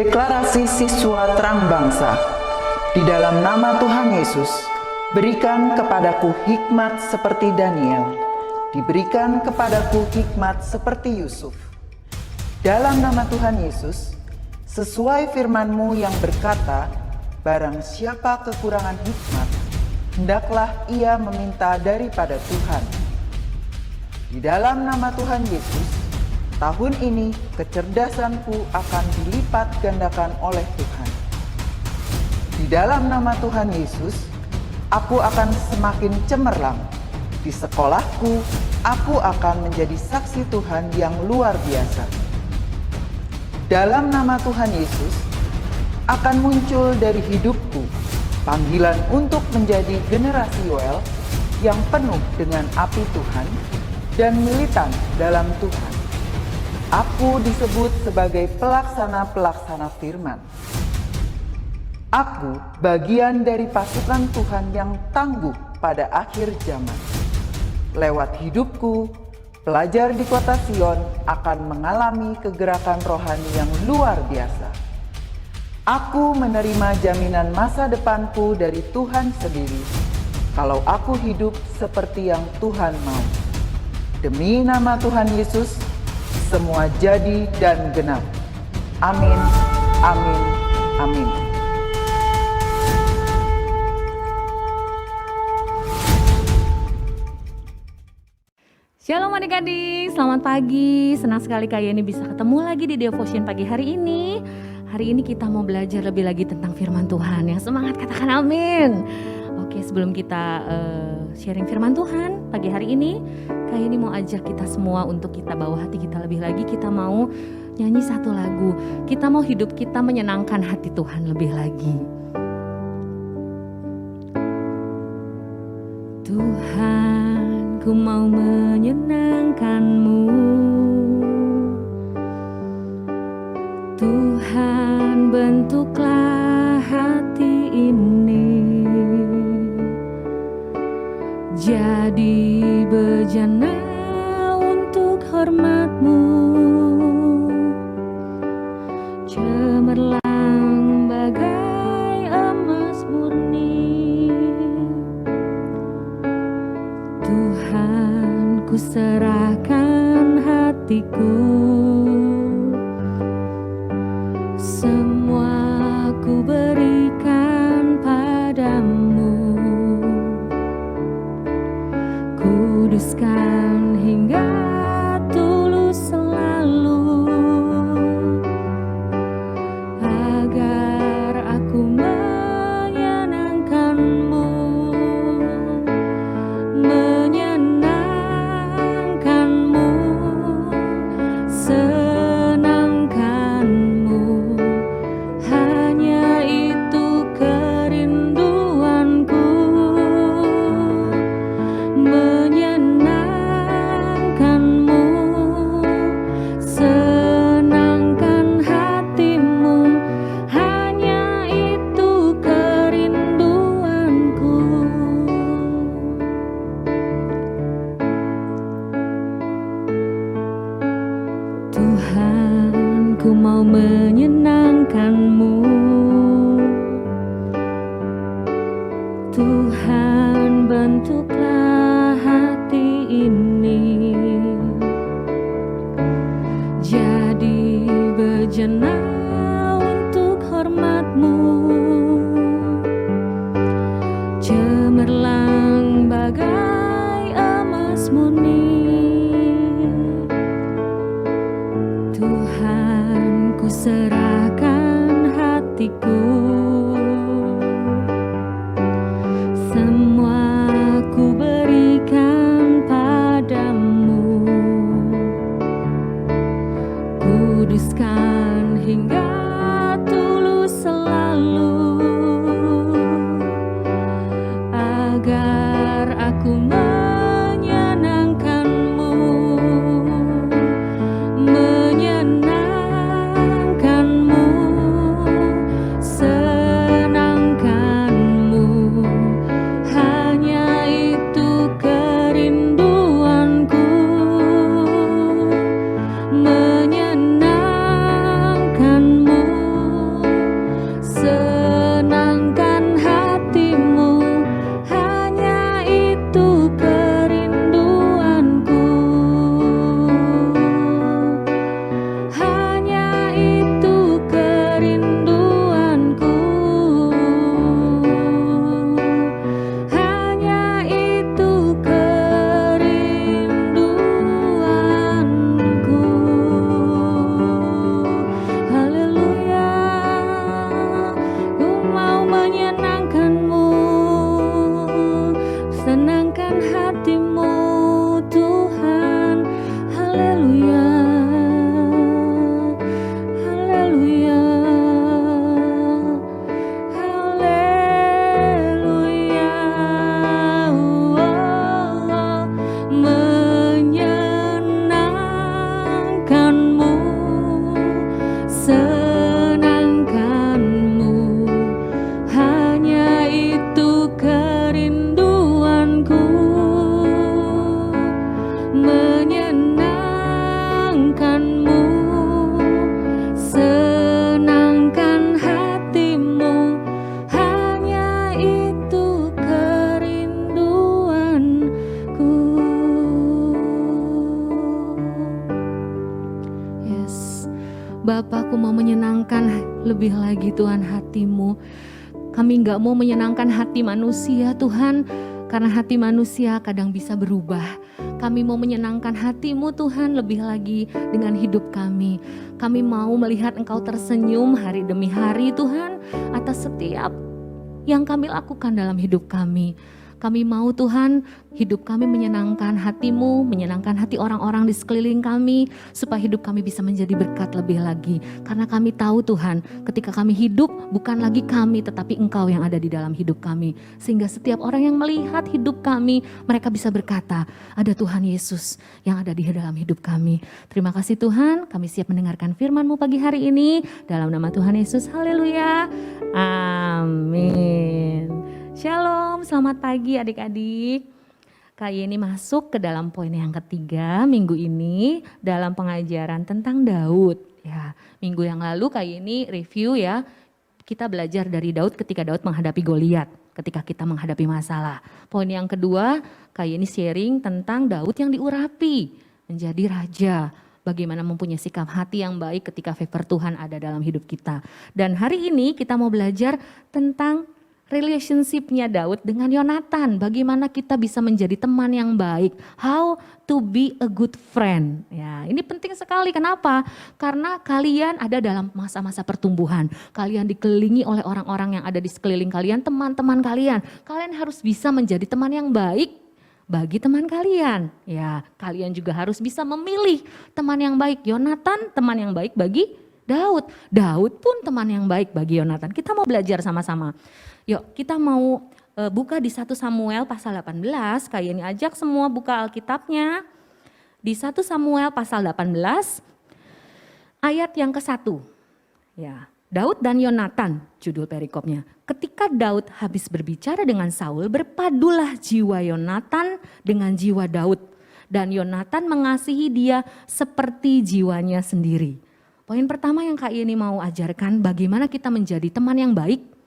Deklarasi Siswa Terang Bangsa. Di dalam nama Tuhan Yesus, berikan kepadaku hikmat seperti Daniel, diberikan kepadaku hikmat seperti Yusuf. Dalam nama Tuhan Yesus, sesuai firman-Mu yang berkata, barang siapa kekurangan hikmat, hendaklah ia meminta daripada Tuhan. Di dalam nama Tuhan Yesus, tahun ini kecerdasanku akan dilipat gandakan oleh Tuhan. Di dalam nama Tuhan Yesus, aku akan semakin cemerlang. Di sekolahku, aku akan menjadi saksi Tuhan yang luar biasa. Dalam nama Tuhan Yesus, akan muncul dari hidupku panggilan untuk menjadi generasi Yoel yang penuh dengan api Tuhan dan militan dalam Tuhan. Aku disebut sebagai pelaksana-pelaksana firman. Aku bagian dari pasukan Tuhan yang tangguh pada akhir zaman. Lewat hidupku, pelajar di kota Sion akan mengalami kegerakan rohani yang luar biasa. Aku menerima jaminan masa depanku dari Tuhan sendiri, kalau aku hidup seperti yang Tuhan mau. Demi nama Tuhan Yesus, semua jadi dan genap. Amin, amin, amin. Shalom adik-adik, selamat pagi. Senang sekali kalian ini bisa ketemu lagi di Devotion pagi hari ini. Hari ini kita mau belajar lebih lagi tentang firman Tuhan. Yang semangat katakan amin. Oke, sebelum kita sharing firman Tuhan pagi hari ini, kayak ini mau ajak kita semua untuk kita bawa hati kita lebih lagi. Kita mau nyanyi satu lagu. Kita mau hidup kita menyenangkan hati Tuhan lebih lagi. Tuhan, ku mau menyenangkan-Mu. Tuhan, bentuklah hati ini jadi bejana untuk hormat-Mu, cemerlang bagai emas murni. Tuhan, ku serahkan hatiku, semua ku berikan padamu. Kuduskan hingga tulus selalu, agar aku menyenangkan-Mu, menyenangkan-Mu, senangkan-Mu. Hanya itu kerinduanku, menyenangkan-Mu, senangkan hati-Mu. Hanya itu kerinduanku. Tuhan, ku mau menyenangkan-Mu. Tuhan, bentuklah hati ini jadi bejana untuk hormat-Mu, cemerlang bagai emas murni. Tuhan, ku serahkan hatiku, semua ku berikan padamu. Kuduskan hingga tulus selalu, agar aku menyenangkan-Mu, menyenangkan-Mu, senangkan-Mu. Hanya itu kerinduanku, menyenangkan-Mu, lebih lagi Tuhan hati-Mu. Kami gak mau menyenangkan hati manusia Tuhan, karena hati manusia kadang bisa berubah. Kami mau menyenangkan hati-Mu Tuhan lebih lagi dengan hidup kami. Kami mau melihat Engkau tersenyum hari demi hari Tuhan atas setiap yang kami lakukan dalam hidup kami. Kami mau Tuhan hidup kami menyenangkan hati-Mu, menyenangkan hati orang-orang di sekeliling kami, supaya hidup kami bisa menjadi berkat lebih lagi. Karena kami tahu Tuhan, ketika kami hidup bukan lagi kami tetapi Engkau yang ada di dalam hidup kami. Sehingga setiap orang yang melihat hidup kami, mereka bisa berkata, ada Tuhan Yesus yang ada di dalam hidup kami. Terima kasih Tuhan, kami siap mendengarkan firman-Mu pagi hari ini. Dalam nama Tuhan Yesus, haleluya, amin. Shalom, selamat pagi adik-adik. Kak Yeni masuk ke dalam poin yang ketiga minggu ini dalam pengajaran tentang Daud. Ya, minggu yang lalu Kak Yeni review ya, kita belajar dari Daud ketika Daud menghadapi Goliat, ketika kita menghadapi masalah. Poin yang kedua, Kak Yeni sharing tentang Daud yang diurapi menjadi raja. Bagaimana mempunyai sikap hati yang baik ketika favor Tuhan ada dalam hidup kita. Dan hari ini kita mau belajar tentang relationship-nya Daud dengan Yonatan, bagaimana kita bisa menjadi teman yang baik, how to be a good friend. Ya, ini penting sekali. Kenapa? Karena kalian ada dalam masa-masa pertumbuhan. Kalian dikelilingi oleh orang-orang yang ada di sekeliling kalian, teman-teman kalian. Kalian harus bisa menjadi teman yang baik bagi teman kalian. Ya, kalian juga harus bisa memilih teman yang baik. Yonatan teman yang baik bagi Daud. Daud pun teman yang baik bagi Yonatan. Kita mau belajar sama-sama. Yuk kita mau buka di 1 Samuel pasal 18, Kak Yeni ajak semua buka Alkitabnya. Di 1 Samuel pasal 18 ayat yang ke-1. Ya, Daud dan Yonatan judul perikopnya. Ketika Daud habis berbicara dengan Saul, berpadulah jiwa Yonatan dengan jiwa Daud. Dan Yonatan mengasihi dia seperti jiwanya sendiri. Poin pertama yang Kak Yeni mau ajarkan, bagaimana kita menjadi teman yang baik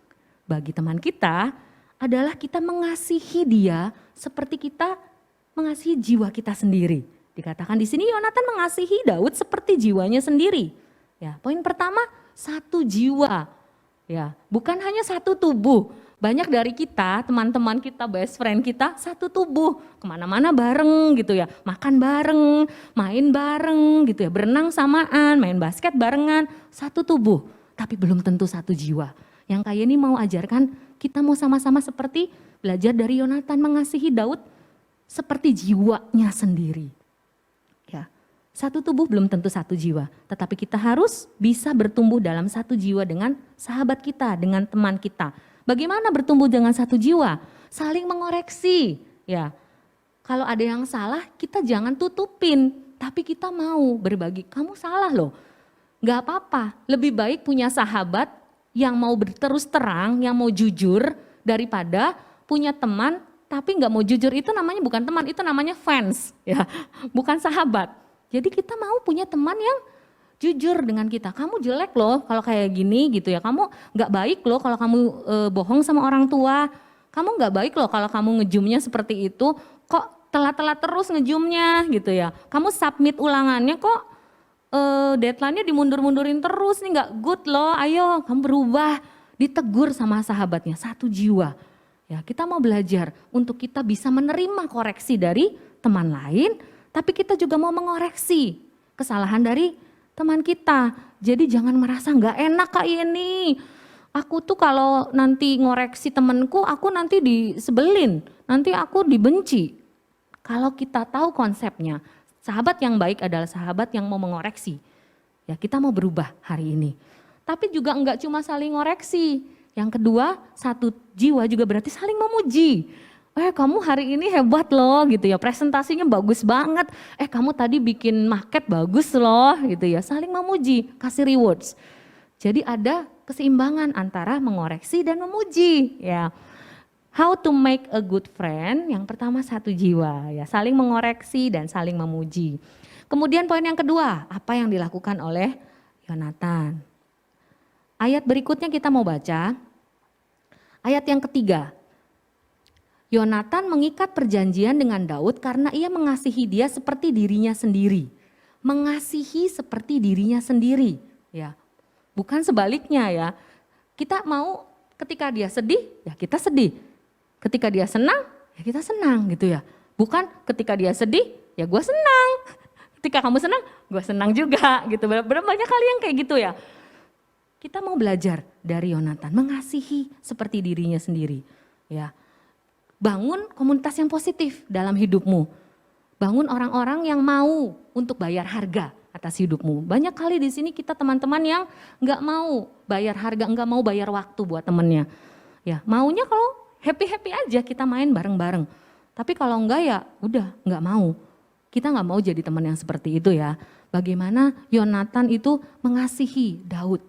bagi teman kita adalah kita mengasihi dia seperti kita mengasihi jiwa kita sendiri. Dikatakan di sini Yonatan mengasihi Daud seperti jiwanya sendiri. Ya, poin pertama, satu jiwa. Ya, bukan hanya satu tubuh. Banyak dari kita, teman-teman kita, best friend kita, satu tubuh. Kemana-mana bareng gitu ya, makan bareng, main bareng gitu ya, berenang samaan, main basket barengan, satu tubuh. Tapi belum tentu satu jiwa. Yang Kak Yeni mau ajarkan, kita mau sama-sama seperti belajar dari Yonatan mengasihi Daud seperti jiwanya sendiri. Ya, satu tubuh belum tentu satu jiwa, tetapi kita harus bisa bertumbuh dalam satu jiwa dengan sahabat kita, dengan teman kita. Bagaimana bertumbuh dengan satu jiwa? Saling mengoreksi. Ya, kalau ada yang salah kita jangan tutupin, tapi kita mau berbagi. Kamu salah loh, gak apa-apa. Lebih baik punya sahabat yang mau terus terang, yang mau jujur daripada punya teman tapi nggak mau jujur. Itu namanya bukan teman, itu namanya fans, ya, bukan sahabat. Jadi kita mau punya teman yang jujur dengan kita. Kamu jelek loh kalau kayak gini gitu ya. Kamu nggak baik loh kalau kamu bohong sama orang tua. Kamu nggak baik loh kalau kamu ngejumnya seperti itu. Kok telat-telat terus ngejumnya gitu ya. Kamu submit ulangannya kok deadline-nya dimundur-mundurin terus, nih nggak good loh, ayo kamu berubah. Ditegur sama sahabatnya, satu jiwa. Ya, kita mau belajar untuk kita bisa menerima koreksi dari teman lain, tapi kita juga mau mengoreksi kesalahan dari teman kita. Jadi jangan merasa nggak enak Kak Yeni. Aku tuh kalau nanti ngoreksi temanku, aku nanti disebelin, nanti aku dibenci. Kalau kita tahu konsepnya, sahabat yang baik adalah sahabat yang mau mengoreksi. Ya, kita mau berubah hari ini. Tapi juga enggak cuma saling ngoreksi. Yang kedua, satu jiwa juga berarti saling memuji. Kamu hari ini hebat loh gitu ya, presentasinya bagus banget. Kamu tadi bikin market bagus loh gitu ya, saling memuji, kasih rewards. Jadi ada keseimbangan antara mengoreksi dan memuji ya. How to make a good friend, yang pertama satu jiwa ya, saling mengoreksi dan saling memuji. Kemudian poin yang kedua, apa yang dilakukan oleh Yonatan. Ayat berikutnya kita mau baca, ayat yang ketiga. Yonatan mengikat perjanjian dengan Daud karena ia mengasihi dia seperti dirinya sendiri. Mengasihi seperti dirinya sendiri ya. Bukan sebaliknya ya. Kita mau ketika dia sedih, ya kita sedih. Ketika dia senang, ya kita senang gitu ya. Bukan ketika dia sedih, ya gue senang. Ketika kamu senang, gue senang juga gitu. Banyak kali yang kayak gitu ya. Kita mau belajar dari Yonatan, mengasihi seperti dirinya sendiri. Ya, bangun komunitas yang positif dalam hidupmu. Bangun orang-orang yang mau untuk bayar harga atas hidupmu. Banyak kali di sini kita teman-teman yang nggak mau bayar harga, nggak mau bayar waktu buat temennya. Ya, maunya kalau happy-happy aja kita main bareng-bareng. Tapi kalau enggak ya udah nggak mau. Kita nggak mau jadi teman yang seperti itu ya. Bagaimana Yonatan itu mengasihi Daud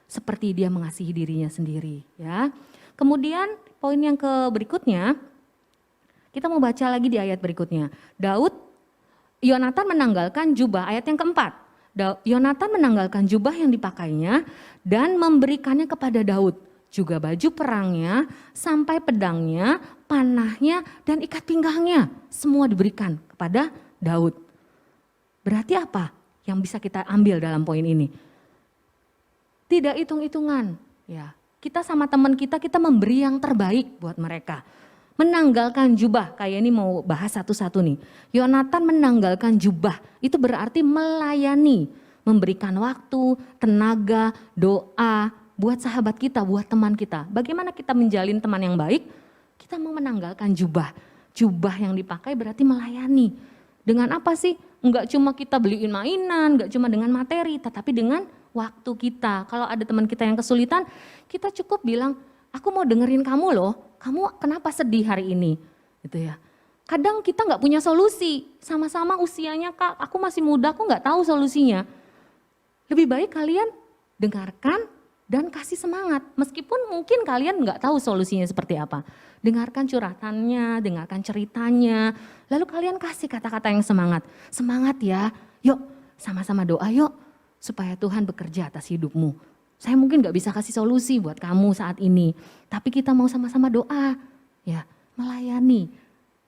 seperti dia mengasihi dirinya sendiri ya. Kemudian poin yang berikutnya, kita mau baca lagi di ayat berikutnya. Yonatan menanggalkan jubah, ayat yang keempat. Yonatan menanggalkan jubah yang dipakainya dan memberikannya kepada Daud. Juga baju perangnya, sampai pedangnya, panahnya, dan ikat pinggangnya. Semua diberikan kepada Daud. Berarti apa yang bisa kita ambil dalam poin ini? Tidak hitung-hitungan. Ya, kita sama teman kita memberi yang terbaik buat mereka. Menanggalkan jubah, kayak ini mau bahas satu-satu nih. Yonatan menanggalkan jubah, itu berarti melayani, memberikan waktu, tenaga, doa, buat sahabat kita, buat teman kita. Bagaimana kita menjalin teman yang baik? Kita mau menanggalkan jubah. Jubah yang dipakai berarti melayani. Dengan apa sih? Enggak cuma kita beliin mainan, enggak cuma dengan materi, tetapi dengan waktu kita. Kalau ada teman kita yang kesulitan, kita cukup bilang, aku mau dengerin kamu loh, kamu kenapa sedih hari ini? Gitu ya. Kadang kita nggak punya solusi, sama-sama usianya Kak, aku masih muda, aku nggak tahu solusinya. Lebih baik kalian dengarkan dan kasih semangat, meskipun mungkin kalian nggak tahu solusinya seperti apa. Dengarkan curhatannya, dengarkan ceritanya, lalu kalian kasih kata-kata yang semangat. Semangat ya, yuk sama-sama doa yuk, supaya Tuhan bekerja atas hidupmu. Saya mungkin gak bisa kasih solusi buat kamu saat ini, tapi kita mau sama-sama doa, ya, melayani,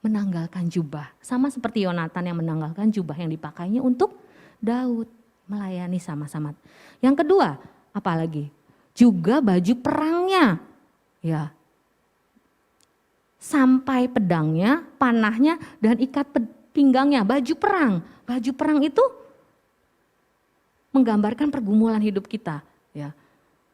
menanggalkan jubah. Sama seperti Yonatan yang menanggalkan jubah yang dipakainya untuk Daud, melayani sama-sama. Yang kedua, apalagi? Juga baju perangnya, ya, sampai pedangnya, panahnya, dan ikat pinggangnya, baju perang. Baju perang itu menggambarkan pergumulan hidup kita. Ya,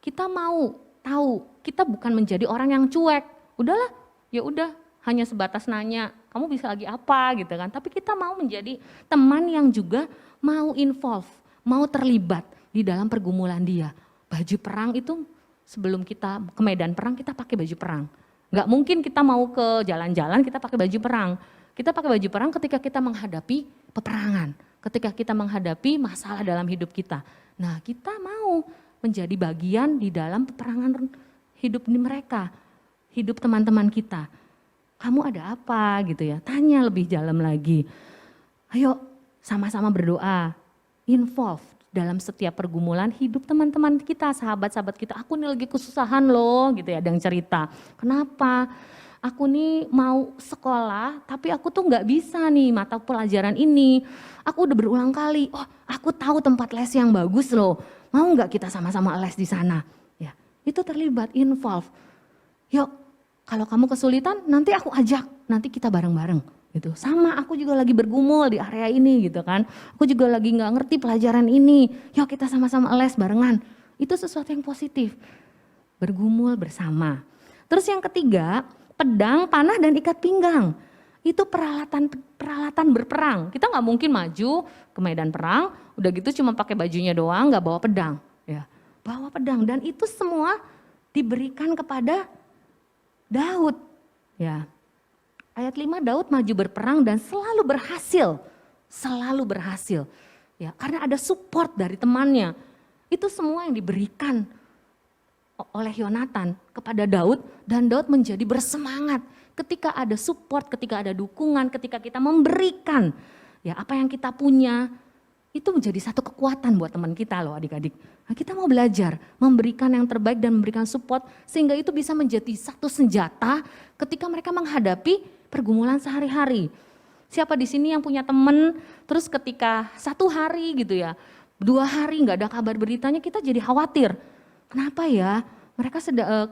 kita mau tahu, kita bukan menjadi orang yang cuek. Udahlah, ya udah, hanya sebatas nanya, kamu bisa lagi apa gitu kan. Tapi kita mau menjadi teman yang juga mau involve, mau terlibat di dalam pergumulan dia. Baju perang itu sebelum kita ke medan perang kita pakai baju perang. Nggak mungkin kita mau ke jalan-jalan kita pakai baju perang. Kita pakai baju perang ketika kita menghadapi peperangan, ketika kita menghadapi masalah dalam hidup kita. Nah, kita mau menjadi bagian di dalam peperangan hidup mereka, hidup teman-teman kita. Kamu ada apa gitu ya, tanya lebih dalam lagi. Ayo sama-sama berdoa, involve dalam setiap pergumulan hidup teman-teman kita, sahabat-sahabat kita. Aku nih lagi kesusahan loh gitu ya, ada yang cerita. Kenapa? Aku nih mau sekolah tapi aku tuh gak bisa nih mata pelajaran ini. Aku udah berulang kali, oh aku tahu tempat les yang bagus loh. Mau nggak kita sama-sama les di sana? Ya, itu terlibat, involve. Yuk, kalau kamu kesulitan, nanti aku ajak, nanti kita bareng-bareng. Gitu. Sama, aku juga lagi bergumul di area ini, gitu kan. Aku juga lagi nggak ngerti pelajaran ini. Yuk kita sama-sama les barengan. Itu sesuatu yang positif. Bergumul bersama. Terus yang ketiga, pedang, panah, dan ikat pinggang. Itu peralatan berperang. Kita nggak mungkin maju ke medan perang, udah gitu cuma pakai bajunya doang, nggak bawa pedang. Ya, bawa pedang dan itu semua diberikan kepada Daud. Ya, ayat 5 Daud maju berperang dan selalu berhasil. Ya, karena ada support dari temannya. Itu semua yang diberikan oleh Yonatan kepada Daud dan Daud menjadi bersemangat. Ketika ada support, ketika ada dukungan, ketika kita memberikan ya apa yang kita punya, itu menjadi satu kekuatan buat teman kita loh adik-adik. Nah, kita mau belajar memberikan yang terbaik dan memberikan support sehingga itu bisa menjadi satu senjata ketika mereka menghadapi pergumulan sehari-hari. Siapa di sini yang punya teman terus ketika satu hari gitu ya, 2 hari nggak ada kabar beritanya, kita jadi khawatir. Kenapa ya? Mereka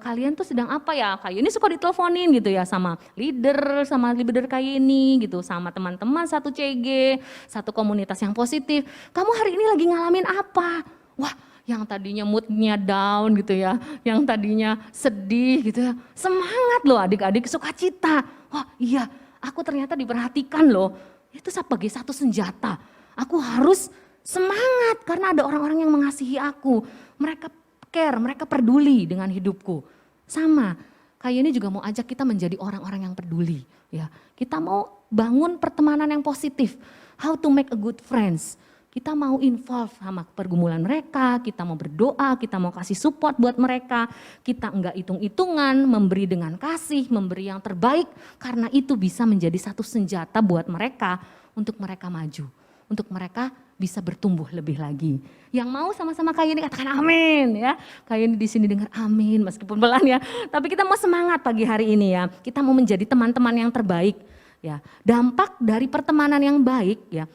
kalian tuh sedang apa ya? Kayak ini suka diteleponin gitu ya sama leader kayak ini gitu, sama teman-teman satu CG, satu komunitas yang positif. Kamu hari ini lagi ngalamin apa? Wah, yang tadinya moodnya down gitu ya, yang tadinya sedih gitu ya, semangat loh adik-adik, sukacita. Wah iya, aku ternyata diperhatikan loh. Itu sebagai satu senjata. Aku harus semangat karena ada orang-orang yang mengasihi aku. Mereka care, mereka peduli dengan hidupku. Sama, kayak ini juga mau ajak kita menjadi orang-orang yang peduli. Ya, kita mau bangun pertemanan yang positif. How to make a good friends. Kita mau involve sama pergumulan mereka, kita mau berdoa, kita mau kasih support buat mereka. Kita enggak hitung-hitungan, memberi dengan kasih, memberi yang terbaik. Karena itu bisa menjadi satu senjata buat mereka untuk mereka maju. Untuk mereka bisa bertumbuh lebih lagi. Yang mau sama-sama kayak ini katakan amin ya. Kayak ini di sini dengar amin meskipun pelan ya. Tapi kita mau semangat pagi hari ini ya. Kita mau menjadi teman-teman yang terbaik ya. Dampak dari pertemanan yang baik ya.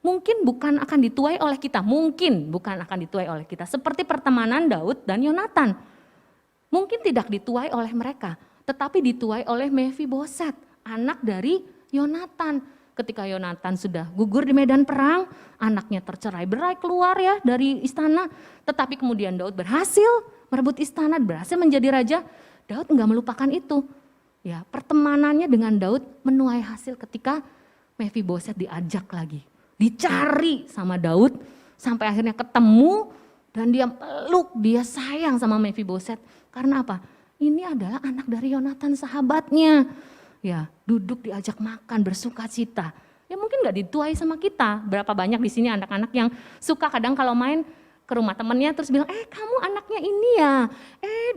Mungkin bukan akan dituai oleh kita, mungkin bukan akan dituai oleh kita. Seperti pertemanan Daud dan Yonatan. Mungkin tidak dituai oleh mereka, tetapi dituai oleh Mephiboset, anak dari Yonatan. Ketika Yonatan sudah gugur di medan perang, anaknya tercerai-berai keluar ya dari istana. Tetapi kemudian Daud berhasil merebut istana, berhasil menjadi raja. Daud enggak melupakan itu. Ya, pertemanannya dengan Daud menuai hasil ketika Mephiboset diajak lagi. Dicari sama Daud sampai akhirnya ketemu dan dia peluk, dia sayang sama Mephiboset. Karena apa? Ini adalah anak dari Yonatan sahabatnya. Ya, duduk diajak makan bersuka cita. Ya mungkin gak dituai sama kita. Berapa banyak di sini anak-anak yang suka kadang kalau main ke rumah temennya terus bilang, kamu anaknya ini ya.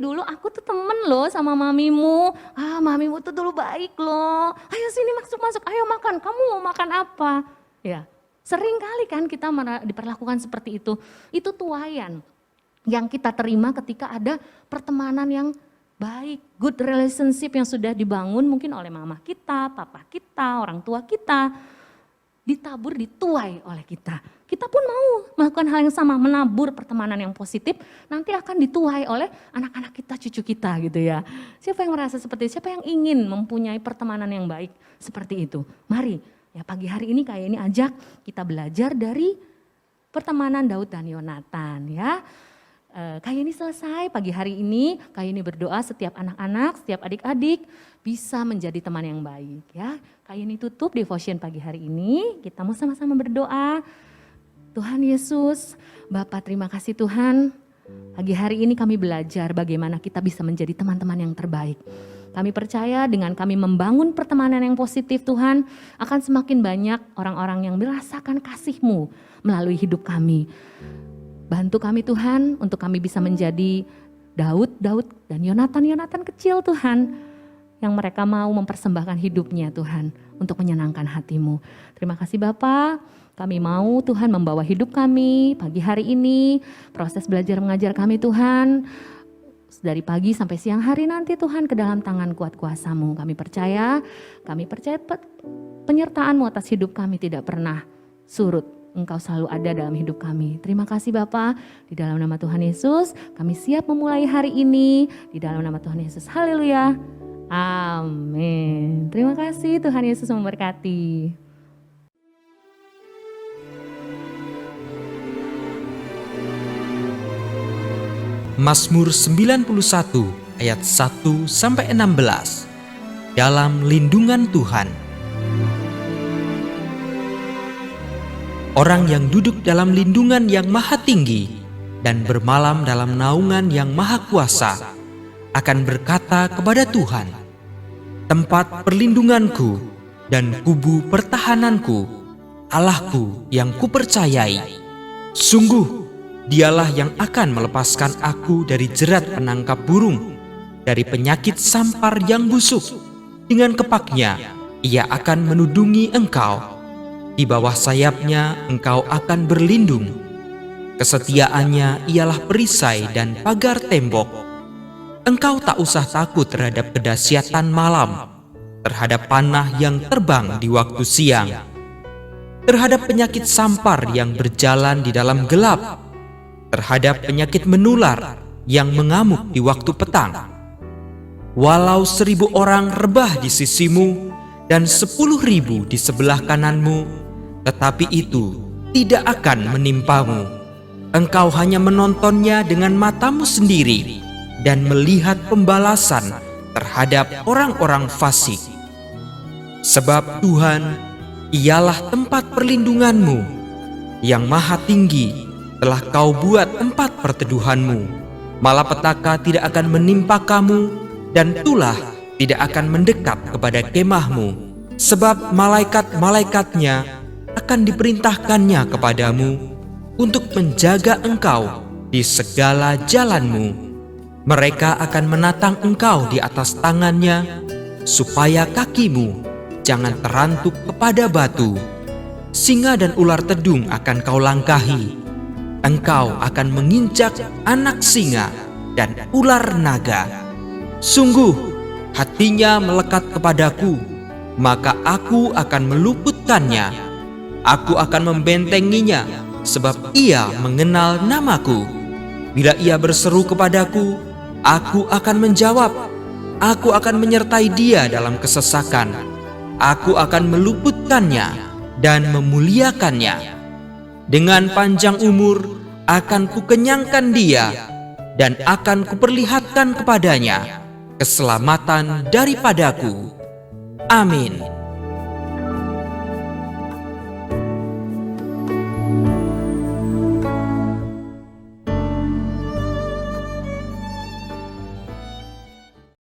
Dulu aku tuh temen loh sama mamimu. Mamimu tuh dulu baik loh. Ayo sini masuk-masuk, ayo makan. Kamu mau makan apa? Ya, sering kali kan kita diperlakukan seperti itu. Itu tuaian yang kita terima ketika ada pertemanan yang baik, good relationship yang sudah dibangun mungkin oleh mama kita, papa kita, orang tua kita, ditabur, dituai oleh kita. Kita pun mau melakukan hal yang sama, menabur pertemanan yang positif, nanti akan dituai oleh anak-anak kita, cucu kita gitu ya. Siapa yang merasa seperti itu? Siapa yang ingin mempunyai pertemanan yang baik seperti itu? Mari, ya pagi hari ini kayak ini ajak kita belajar dari pertemanan Daud dan Yonatan ya. Kayak ini selesai pagi hari ini, kayak ini berdoa setiap anak-anak, setiap adik-adik bisa menjadi teman yang baik ya. Kayak ini tutup devotion pagi hari ini, kita mau sama-sama berdoa. Tuhan Yesus, Bapak terima kasih Tuhan, pagi hari ini kami belajar bagaimana kita bisa menjadi teman-teman yang terbaik. Kami percaya dengan kami membangun pertemanan yang positif Tuhan, akan semakin banyak orang-orang yang merasakan kasih-Mu melalui hidup kami. Bantu kami Tuhan untuk kami bisa menjadi Daud dan Yonatan kecil Tuhan. Yang mereka mau mempersembahkan hidupnya Tuhan untuk menyenangkan hati-Mu. Terima kasih Bapa, kami mau Tuhan membawa hidup kami pagi hari ini. Proses belajar mengajar kami Tuhan. Dari pagi sampai siang hari nanti Tuhan ke dalam tangan kuat kuasa-Mu. Kami percaya penyertaan-Mu atas hidup kami tidak pernah surut. Engkau selalu ada dalam hidup kami. Terima kasih Bapa, di dalam nama Tuhan Yesus kami siap memulai hari ini. Di dalam nama Tuhan Yesus, haleluya, amin. Terima kasih, Tuhan Yesus memberkati. Mazmur 91 ayat 1-16. Dalam lindungan Tuhan. Orang yang duduk dalam lindungan yang maha tinggi dan bermalam dalam naungan yang maha kuasa akan berkata kepada Tuhan, tempat perlindunganku dan kubu pertahananku, Allahku yang kupercayai. Sungguh, Dialah yang akan melepaskan aku dari jerat penangkap burung, dari penyakit sampar yang busuk. Dengan kepaknya, Ia akan menudungi engkau. Di bawah sayapnya engkau akan berlindung. Kesetiaannya ialah perisai dan pagar tembok. Engkau tak usah takut terhadap kedahsyatan malam, terhadap panah yang terbang di waktu siang, terhadap penyakit sampar yang berjalan di dalam gelap, terhadap penyakit menular yang mengamuk di waktu petang. Walau 1000 orang rebah di sisimu dan 10.000 di sebelah kananmu, tetapi itu tidak akan menimpamu. Engkau hanya menontonnya dengan matamu sendiri dan melihat pembalasan terhadap orang-orang fasik. Sebab Tuhan ialah tempat perlindunganmu, yang maha tinggi telah kau buat tempat perteduhanmu. Malapetaka tidak akan menimpa kamu, dan tulah tidak akan mendekat kepada kemahmu, sebab malaikat-malaikatnya akan diperintahkannya kepadamu untuk menjaga engkau di segala jalanmu. Mereka akan menatang engkau di atas tangannya, supaya kakimu jangan terantuk kepada batu. Singa dan ular tedung akan kau langkahi. Engkau akan menginjak anak singa dan ular naga. Sungguh, hatinya melekat kepadaku, maka aku akan meluputkannya. Aku akan membentenginya, sebab ia mengenal namaku. Bila ia berseru kepadaku, aku akan menjawab. Aku akan menyertai dia dalam kesesakan. Aku akan meluputkannya dan memuliakannya. Dengan panjang umur akan kukenyangkan dia, dan akan kuperlihatkan kepadanya keselamatan daripadaku. Amin.